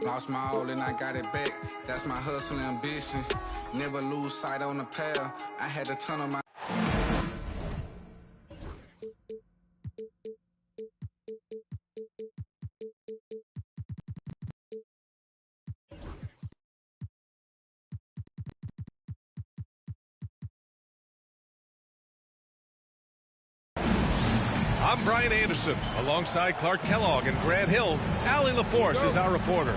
Lost my all and I got it back. That's my hustle and ambition. Never lose sight on the path. I had to turn on my... I'm Brian Anderson, alongside Clark Kellogg and Grant Hill. Allie LaForce is our reporter.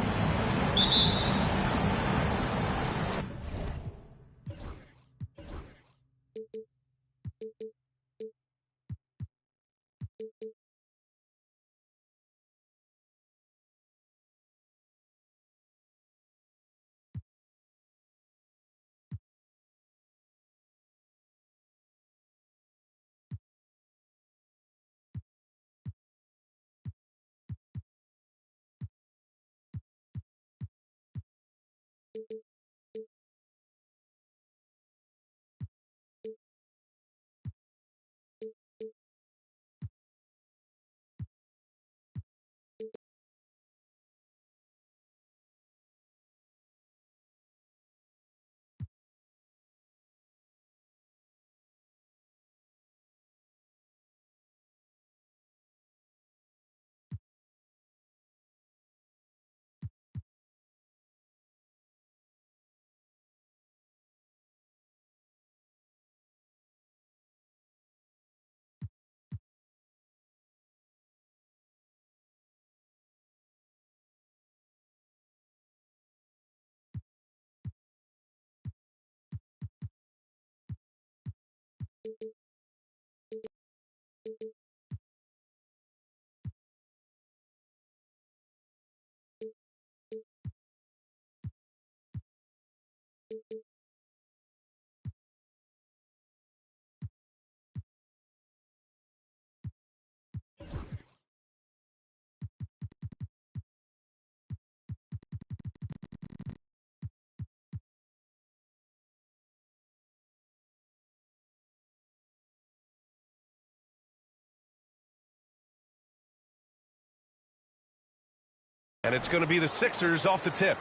And it's going to be the Sixers off the tip.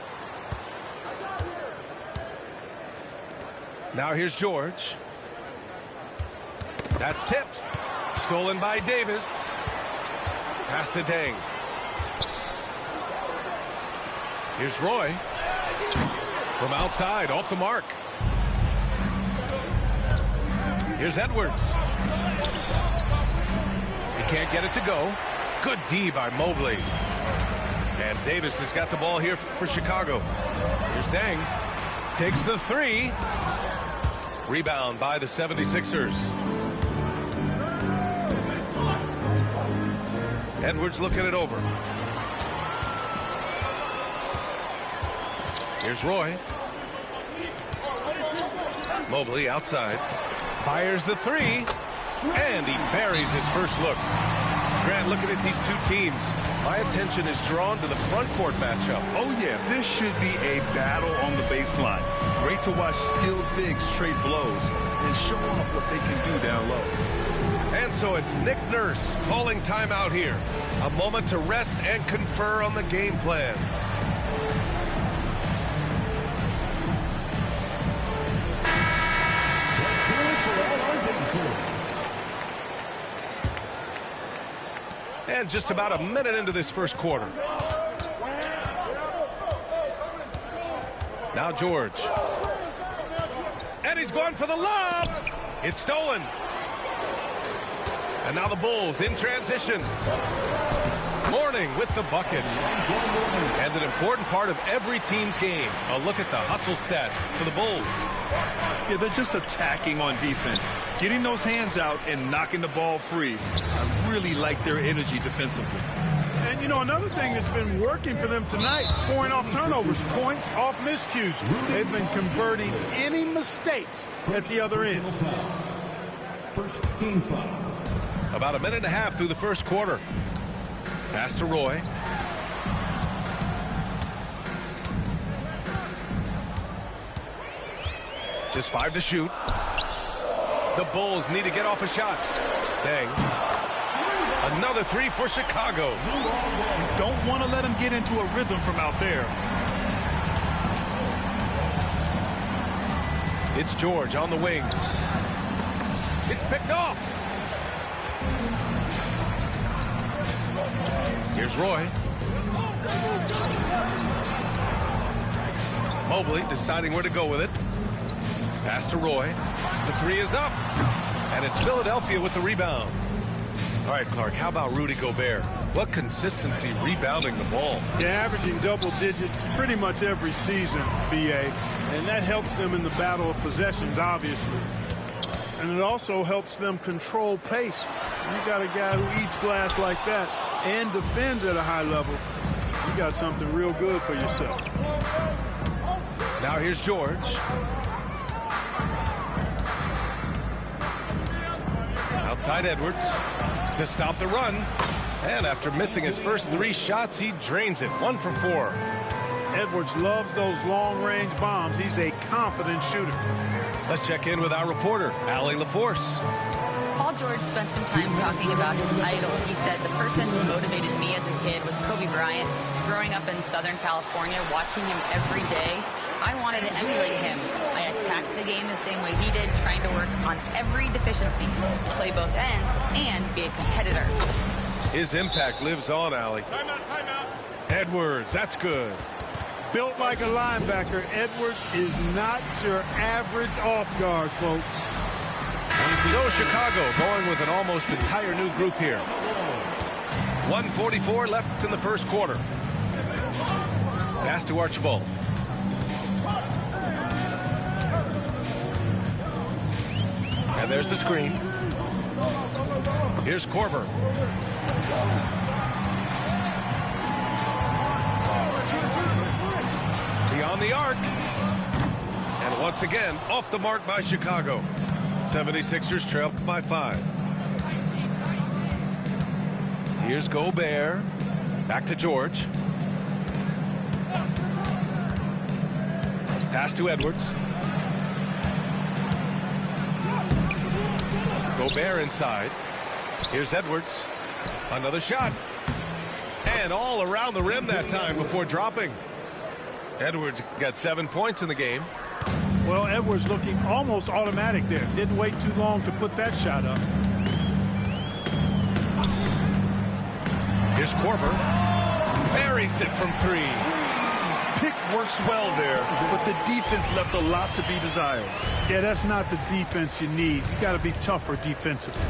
Now here's George. That's tipped. Stolen by Davis. Pass to Deng. Here's Roy. From outside, off the mark. Here's Edwards. He can't get it to go. Good D by Mobley. And Davis has got the ball here for Chicago. Here's Deng. Takes the three. Rebound by the 76ers. Edwards looking it over. Here's Roy. Mobley outside. Fires the three. And he buries his first look. Grant, looking at these two teams, my attention is drawn to the front court matchup. Oh, yeah, this should be a battle on the baseline. Great to watch skilled bigs trade blows and show off what they can do down low. And so it's Nick Nurse calling timeout here. A moment to rest and confer on the game plan. And just about a minute into this first quarter. Now George. And he's going for the lob. It's stolen. And now the Bulls in transition. Mourning with the bucket. And an important part of every team's game. A look at the hustle stats for the Bulls. Yeah, they're just attacking on defense. Getting those hands out and knocking the ball free. I really like their energy defensively. And, you know, another thing that's been working for them tonight, scoring off turnovers, points off miscues. They've been converting any mistakes at the other end. First team foul. About a minute and a half through the first quarter. Pass to Roy. Just 5 to shoot. The Bulls need to get off a shot. Deng. Another three for Chicago. You don't want to let him get into a rhythm from out there. It's George on the wing. It's picked off. Here's Roy. Mobley deciding where to go with it. Pass to Roy. The three is up. And it's Philadelphia with the rebound. All right, Clark, how about Rudy Gobert? What consistency rebounding the ball. Yeah, averaging double digits pretty much every season, BA. And that helps them in the battle of possessions, obviously. And it also helps them control pace. You got a guy who eats glass like that and defends at a high level. You got something real good for yourself. Now here's George. Outside Edwards to stop the run. And after missing his first three shots, he drains it. 1 for 4. Edwards loves those long-range bombs. He's a confident shooter. Let's check in with our reporter, Allie LaForce. Paul George spent some time talking about his idol. He said, the person who motivated me as a kid was Kobe Bryant. Growing up in Southern California, watching him every day, I wanted to emulate him. I attacked the game the same way he did, trying to work on every deficiency, play both ends, and be a competitor. His impact lives on, Allie. Timeout. Edwards, that's good. Built like a linebacker, Edwards is not your average off guard, folks. So Chicago going with an almost entire new group here. 1:44 left in the first quarter. Pass to Archibald. And there's the screen. Here's Korver. Beyond the arc. And once again, off the mark by Chicago. 76ers trail by 5. Here's Gobert. Back to George. Pass to Edwards. Gobert inside. Here's Edwards. Another shot. And all around the rim that time before dropping. Edwards got 7 points in the game. Well, Edwards looking almost automatic there. Didn't wait too long to put that shot up. Here's Korver. Buries it from 3. Pick works well there, but the defense left a lot to be desired. Yeah, that's not the defense you need. You got to be tougher defensively.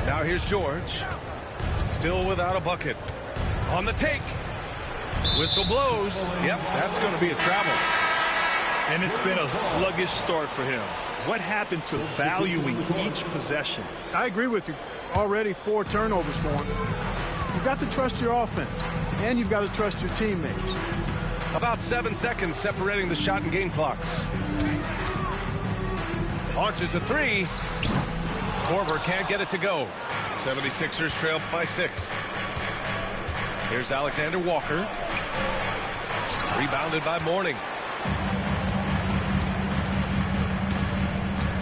Now here's George. Still without a bucket. On the take. Whistle blows. Yep, that's going to be a travel. And it's been a sluggish start for him. What happened to valuing each possession? I agree with you. Already 4 turnovers for him. You've got to trust your offense, and you've got to trust your teammates. About 7 seconds separating the shot and game clocks. Launches a 3. Korver can't get it to go. 76ers trail by 6. Here's Alexander Walker. Rebounded by Mourning.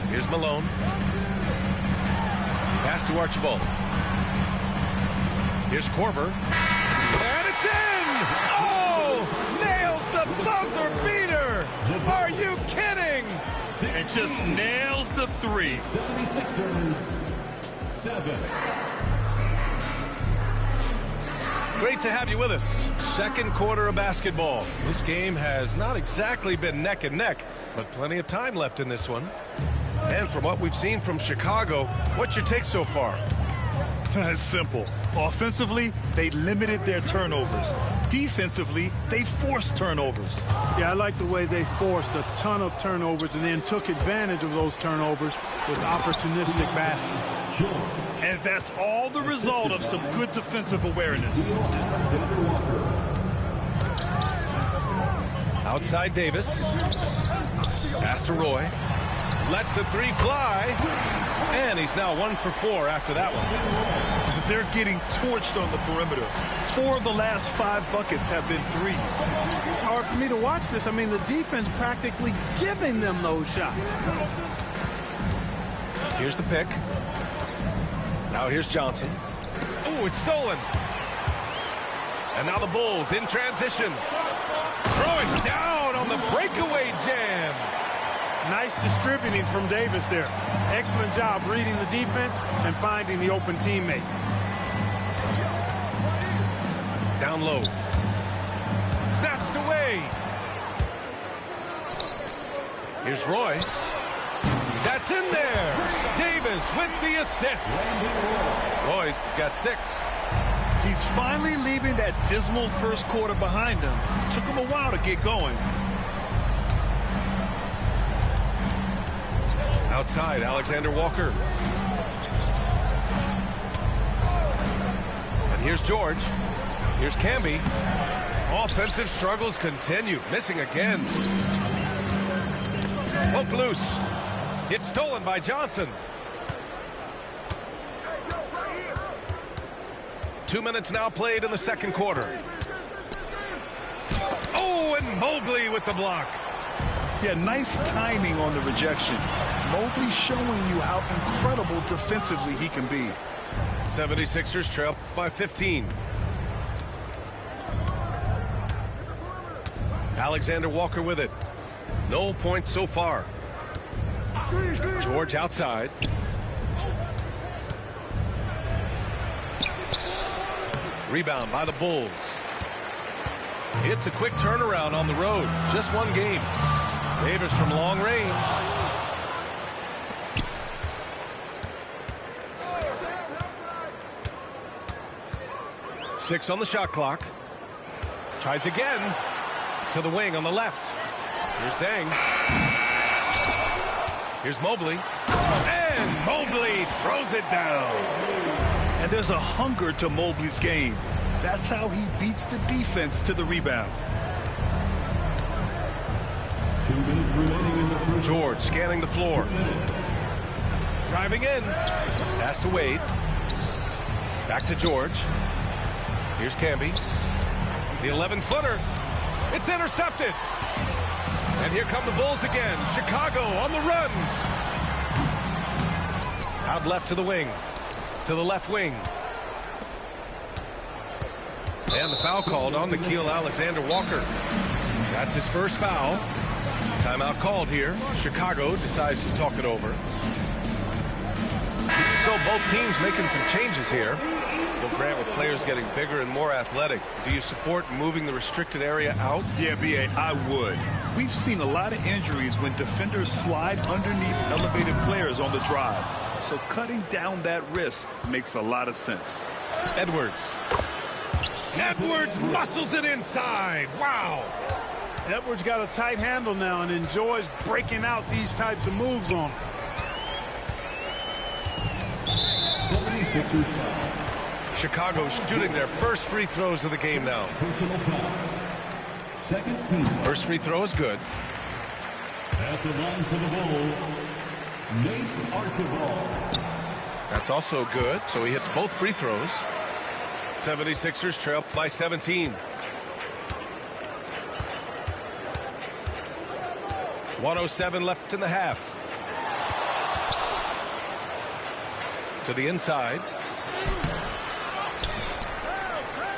Here's Malone. Pass to Archibald. Here's Korver. And it's in! Oh! Nails the buzzer beater! Are you kidding? And just nails the 3. 7. Great to have you with us. Second quarter of basketball. This game has not exactly been neck and neck, but plenty of time left in this one. And from what we've seen from Chicago, what's your take so far? It's simple. Offensively, they limited their turnovers. Defensively, they forced turnovers. Yeah, I like the way they forced a ton of turnovers and then took advantage of those turnovers with opportunistic baskets. And that's all the result of some good defensive awareness. Outside Davis. Pass to Roy. Lets the 3 fly. And he's now 1 for 4 after that one. They're getting torched on the perimeter. 4 of the last 5 buckets have been 3s. It's hard for me to watch this. I mean, the defense practically giving them those shots. Here's the pick. Now here's Johnson. Oh, it's stolen. And now the Bulls in transition. Throwing down on the breakaway jam. Nice distributing from Davis there. Excellent job reading the defense and finding the open teammate. Down low. Snatched away. Here's Roy. That's in there. Davis with the assist. Roy's got 6. He's finally leaving that dismal first quarter behind him. Took him a while to get going. Outside, Alexander Walker. And here's George. Here's Camby. Offensive struggles continue. Missing again. Poked loose. It's stolen by Johnson. 2 minutes now played in the second quarter. Oh, and Mobley with the block. Yeah, nice timing on the rejection. Mobley showing you how incredible defensively he can be. 76ers trail by 15. Alexander Walker with it. No points so far. George outside. Rebound by the Bulls. It's a quick turnaround on the road. Just one game. Davis from long range. Six on the shot clock. Tries again. To the wing on the left. Here's Deng. Here's Mobley. And Mobley throws it down. And there's a hunger to Mobley's game. That's how he beats the defense to the rebound. 2 minutes remaining in the first. George scanning the floor. Driving in. Pass to Wade. Back to George. Here's Camby. The 11-footer. It's intercepted. And here come the Bulls again. Chicago on the run. Out left to the wing. To the left wing. And the foul called on Nickeil Alexander-Walker. That's his first foul. Timeout called here. Chicago decides to talk it over. So both teams making some changes here. Well, Grant, with players getting bigger and more athletic, do you support moving the restricted area out? Yeah, B.A., I would. We've seen a lot of injuries when defenders slide underneath elevated players on the drive. So cutting down that risk makes a lot of sense. Edwards. Edwards muscles it inside. Wow. Edwards got a tight handle now and enjoys breaking out these types of moves on him. 76ers foul. Chicago shooting their first free throws of the game now. Personal foul. Second team foul. First free throw is good. At the line for the Bulls, Nate Archibald. That's also good. So he hits both free throws. 76ers trail by 17. 1:07 left in the half. To the inside.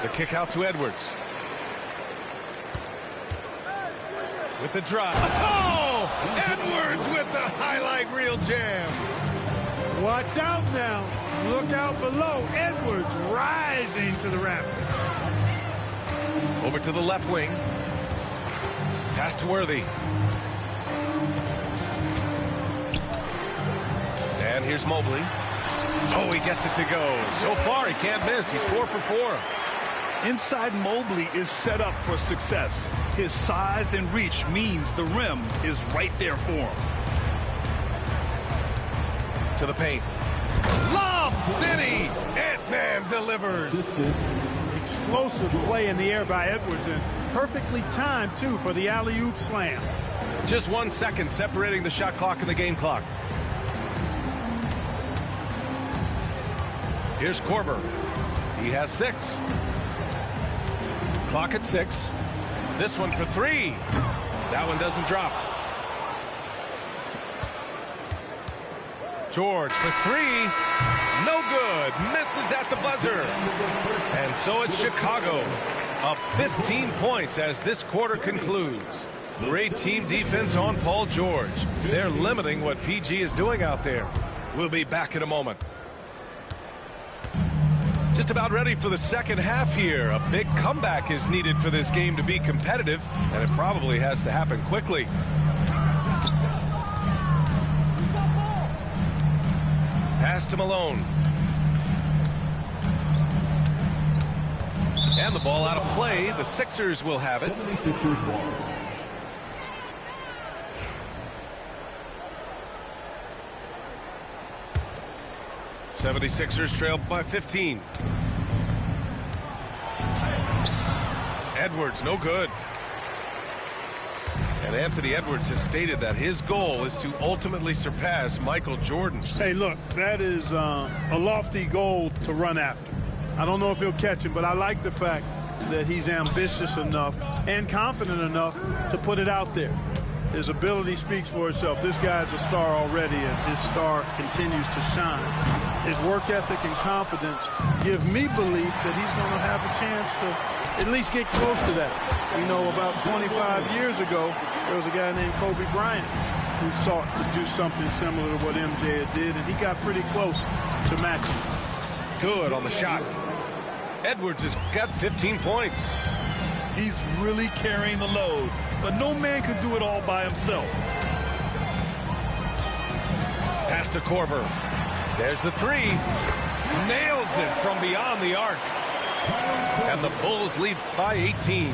The kick out to Edwards. With the drive. Oh! Edwards with the highlight reel jam. Watch out now. Look out below. Edwards rising to the rafters. Over to the left wing. Pass to Worthy. And here's Mobley. Oh, he gets it to go. So far, he can't miss. He's 4 for 4. Inside Mobley is set up for success. His size and reach means the rim is right there for him. To the paint. Lob City! Ant-Man delivers. Explosive play in the air by Edwards and perfectly timed, too, for the alley-oop slam. Just 1 second separating the shot clock and the game clock. Here's Korver. He has 6. Clock at 6. This one for 3. That one doesn't drop. George for 3. No good. good. Misses at the buzzer. And so it's Chicago up 15 points as this quarter concludes. Great team defense on Paul George. They're limiting what PG is doing out there. We'll be back in a moment. Just about ready for the second half here. A big comeback is needed for this game to be competitive, and it probably has to happen quickly. Pass to Malone. And the ball out of play. The Sixers will have it. 76ers ball. '76ers trail by 15. Edwards, no good. And Anthony Edwards has stated that his goal is to ultimately surpass Michael Jordan. Hey, look, that is a lofty goal to run after. I don't know if he'll catch him, but I like the fact that he's ambitious enough and confident enough to put it out there. His ability speaks for itself. This guy's a star already, and his star continues to shine. His work ethic and confidence give me belief that he's going to have a chance to at least get close to that. You know, about 25 years ago, there was a guy named Kobe Bryant who sought to do something similar to what MJ had did, and he got pretty close to matching. Good on the shot. Edwards has got 15 points. He's really carrying the load, but no man could do it all by himself. Pass to Korver. There's the three. Nails it from beyond the arc. And the Bulls lead by 18.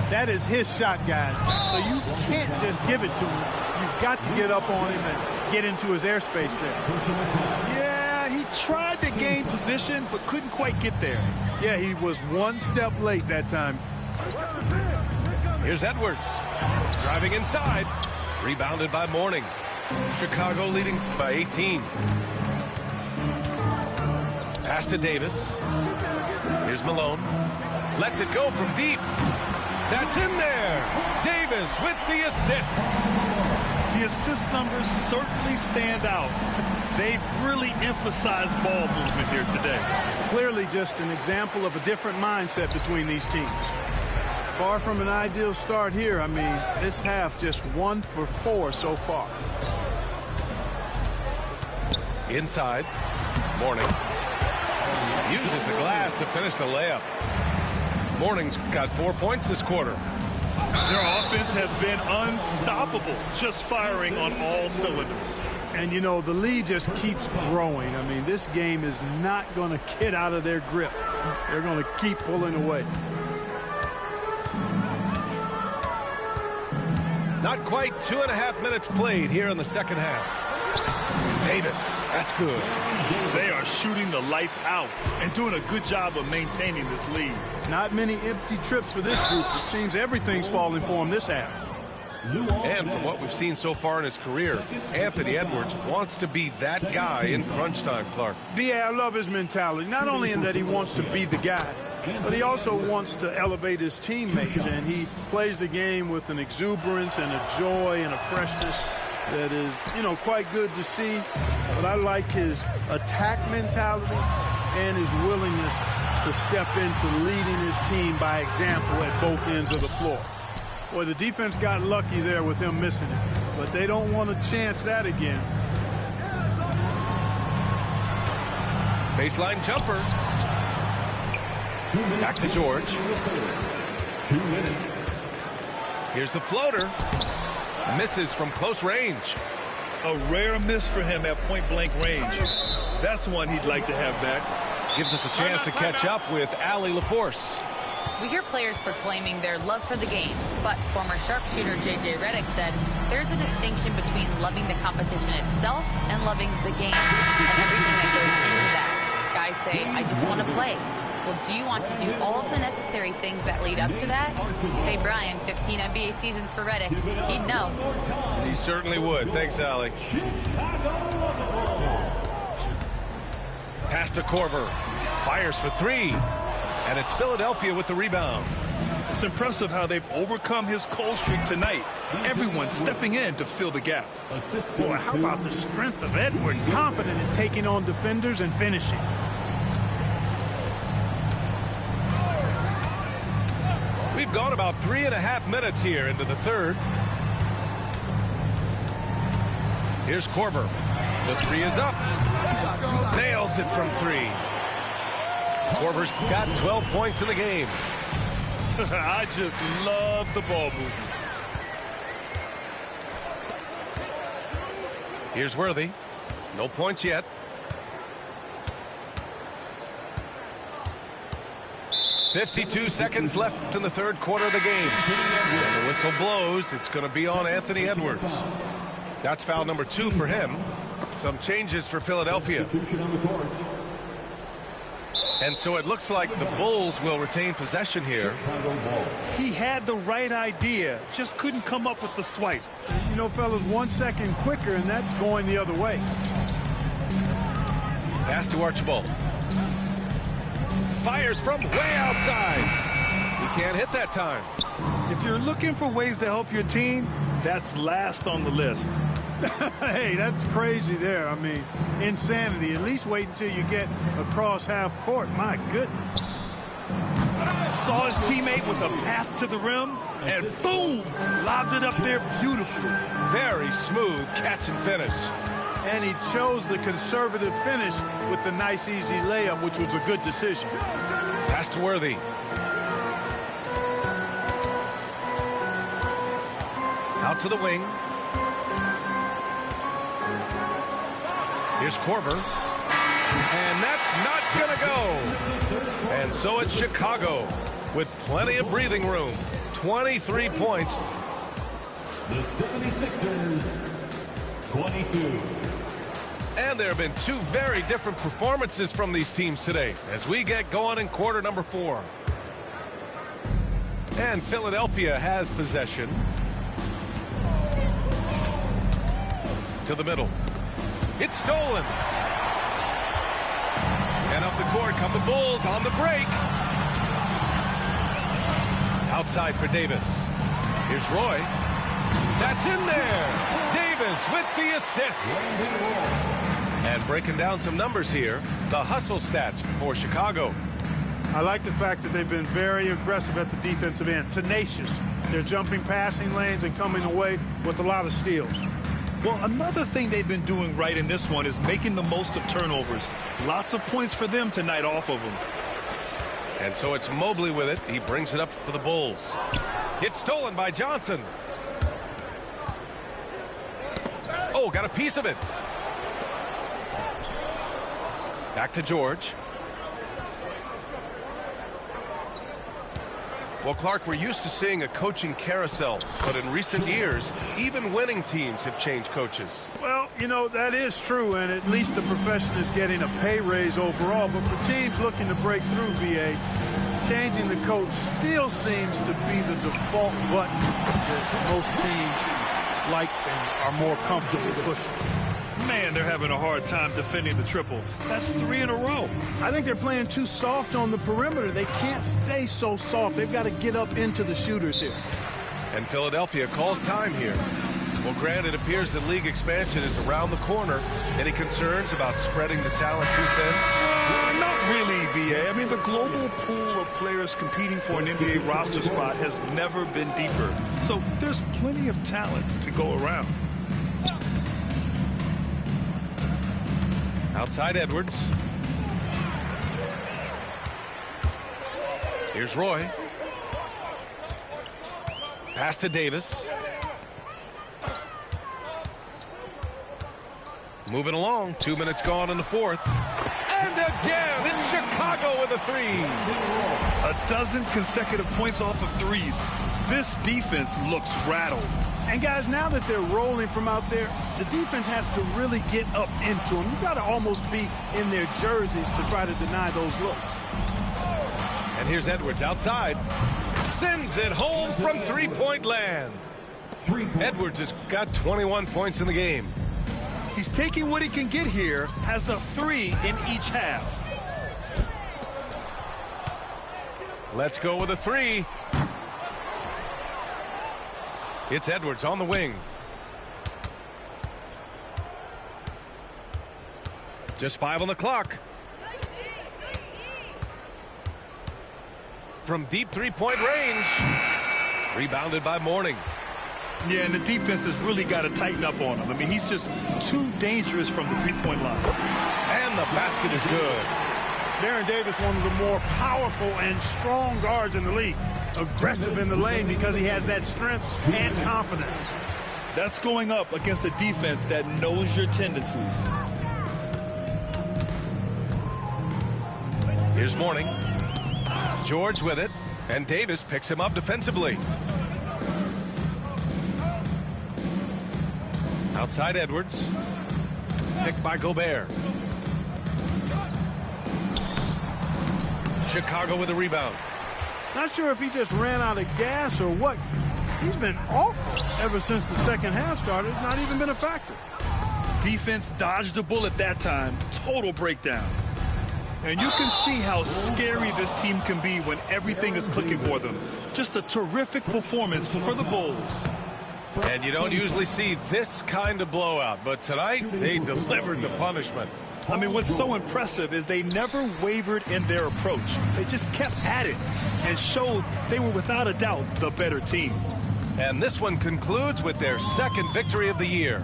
That is his shot, guys. So you can't just give it to him. You've got to get up on him and get into his airspace there. Yeah, he tried to gain position, but couldn't quite get there. Yeah, he was one step late that time. Here's Edwards. Driving inside. Rebounded by Mourning. Chicago leading by 18. Pass to Davis. Here's Malone. Lets it go from deep. That's in there. Davis with the assist. The assist numbers certainly stand out. They've really emphasized ball movement here today. Clearly just an example of a different mindset between these teams. Far from an ideal start here. I mean, this half just 1 for 4 so far. Inside. Mourning. Uses the glass to finish the layup. Mourning's got 4 points this quarter. Their offense has been unstoppable, just firing on all cylinders. And, you know, the lead just keeps growing. I mean, this game is not going to get out of their grip. They're going to keep pulling away. Not quite 2.5 minutes played here in the second half. Davis, that's good. They are shooting the lights out and doing a good job of maintaining this lead. Not many empty trips for this group. It seems everything's falling for him this half. And from what we've seen so far in his career, Anthony Edwards wants to be that guy in crunch time, Clark. I love his mentality. Not only in that he wants to be the guy, but he also wants to elevate his teammates. And he plays the game with an exuberance and a joy and a freshness that is, you know, quite good to see. But I like his attack mentality and his willingness to step into leading his team by example at both ends of the floor. Boy, the defense got lucky there with him missing it, but they don't want to chance that again. Baseline jumper. Back to George. 2 minutes. Here's the floater. Misses from close range. A rare miss for him at point-blank range. That's one he'd like to have back. Gives us a chance to catch up with Allie LaForce. We hear players proclaiming their love for the game, but former sharpshooter J.J. Redick said there's a distinction between loving the competition itself and loving the game and everything that goes into that. Guys say, I just want to play. Well, do you want to do all of the necessary things that lead up to that? Hey, Brian, 15 NBA seasons for Redick. He'd know. He certainly would. Thanks, Allie. Pass to Korver. Fires for 3. And it's Philadelphia with the rebound. It's impressive how they've overcome his cold streak tonight. Everyone stepping in to fill the gap. Boy, how about the strength of Edwards? Confident in taking on defenders and finishing. We've gone about 3.5 minutes here into the third. Here's Korver. The three is up. Nails it from three. Korver's got 12 points in the game. I just love the ball movement. Here's Worthy. No points yet. .52 seconds left in the third quarter of the game. And the whistle blows. It's going to be on Anthony Edwards. That's foul number 2 for him. Some changes for Philadelphia. And so it looks like the Bulls will retain possession here. He had the right idea, just couldn't come up with the swipe. You know, fellas, 1 second quicker, and that's going the other way. Pass to Archibald. Fires from way outside. He can't hit that time. If you're looking for ways to help your team, that's last on the list. Hey, that's crazy there. I mean, insanity. At least wait until you get across half court. My goodness. Saw his teammate with a path to the rim, and boom, lobbed it up there beautifully. Very smooth catch and finish. And he chose the conservative finish with the nice, easy layup, which was a good decision. Pass to Worthy. Out to the wing. Here's Korver. And that's not going to go. And so it's Chicago with plenty of breathing room. 23 points. The 76ers, 22. And there have been two very different performances from these teams today as we get going in quarter number 4. And Philadelphia has possession. To the middle. It's stolen. And up the court come the Bulls on the break. Outside for Davis. Here's Roy. That's in there. Davis with the assist. And breaking down some numbers here, the hustle stats for Chicago. I like the fact that they've been very aggressive at the defensive end, tenacious. They're jumping passing lanes and coming away with a lot of steals. Well, another thing they've been doing right in this one is making the most of turnovers. Lots of points for them tonight off of them. And so it's Mobley with it. He brings it up for the Bulls. It's stolen by Johnson. Oh, got a piece of it. Back to George. Well, Clark, we're used to seeing a coaching carousel, but in recent years, even winning teams have changed coaches. Well, you know, that is true, and at least the profession is getting a pay raise overall. But for teams looking to break through, VA, changing the coach still seems to be the default button that most teams like and are more comfortable pushing. Man, they're having a hard time defending the triple. That's 3 in a row. I think they're playing too soft on the perimeter. They can't stay so soft. They've got to get up into the shooters here. And Philadelphia calls time here. Well, Grant, it appears that league expansion is around the corner. Any concerns about spreading the talent too thin? Not really, BA. I mean, the global pool of players competing for an NBA roster spot has never been deeper. So there's plenty of talent to go around. Outside Edwards. Here's Roy. Pass to Davis. Moving along. 2 minutes gone in the fourth. And again, it's Chicago with a three. A dozen consecutive points off of threes. This defense looks rattled. And guys, now that they're rolling from out there, the defense has to really get up into them. You've got to almost be in their jerseys to try to deny those looks. And here's Edwards outside. Sends it home from three-point land. Edwards has got 21 points in the game. He's taking what he can get here, has a 3 in each half. Let's go with a 3. It's Edwards on the wing. Just 5 on the clock. from deep three-point range. Rebounded by Mourning. Yeah, and the defense has really got to tighten up on him. I mean, he's just too dangerous from the three-point line. And the basket is good. Baron Davis, one of the more powerful and strong guards in the league. Aggressive in the lane because he has that strength and confidence. That's going up against a defense that knows your tendencies. Here's Mourning. George with it, and Davis picks him up defensively. Outside Edwards. Picked by Gobert. Chicago with a rebound. Not sure if he just ran out of gas or what. He's been awful ever since the second half started. Not even been a factor. Defense dodged a bullet that time. Total breakdown. And you can see how scary this team can be when everything is clicking for them. Just a terrific performance for the Bulls. And you don't usually see this kind of blowout, but tonight they delivered the punishment. I mean, what's so impressive is they never wavered in their approach. They just kept at it and showed they were without a doubt the better team. And this one concludes with their second victory of the year.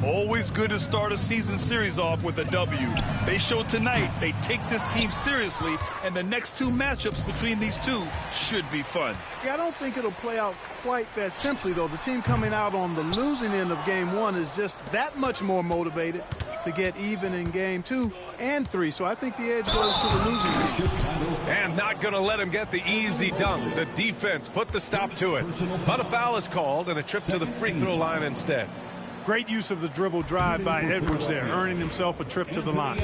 Always good to start a season series off with a W. They showed tonight they take this team seriously, and the next two matchups between these two should be fun. Yeah, I don't think it'll play out quite that simply, though. The team coming out on the losing end of game one is just that much more motivated to get even in game 2 and 3. So I think the edge goes to the losing team. And not going to let him get the easy dunk. The defense put the stop to it. But a foul is called and a trip to the free throw line instead. Great use of the dribble drive by Edwards there, earning himself a trip to the line.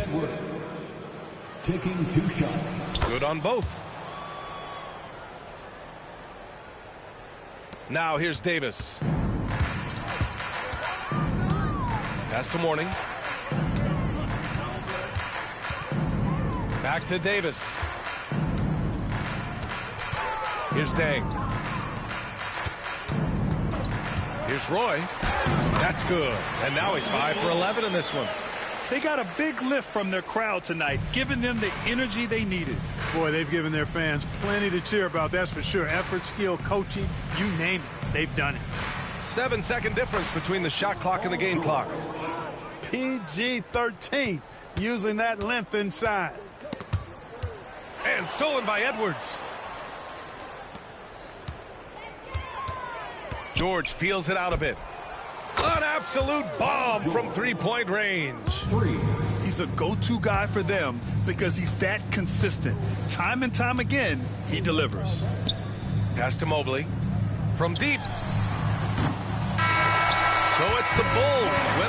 Taking 2 shots. Good on both. Now here's Davis. Pass to Mourning. Back to Davis. Here's Dang. Here's Roy. That's good. And now he's 5 for 11 in this one. They got a big lift from their crowd tonight, giving them the energy they needed. Boy, they've given their fans plenty to cheer about, that's for sure. Effort, skill, coaching, you name it, they've done it. 7-second difference between the shot clock and the game clock. PG-13, using that length inside. And stolen by Edwards. George feels it out a bit. An absolute bomb from three-point range. He's a go-to guy for them because he's that consistent. Time and time again, he delivers. Pass to Mobley. From deep. So it's the Bulls winning.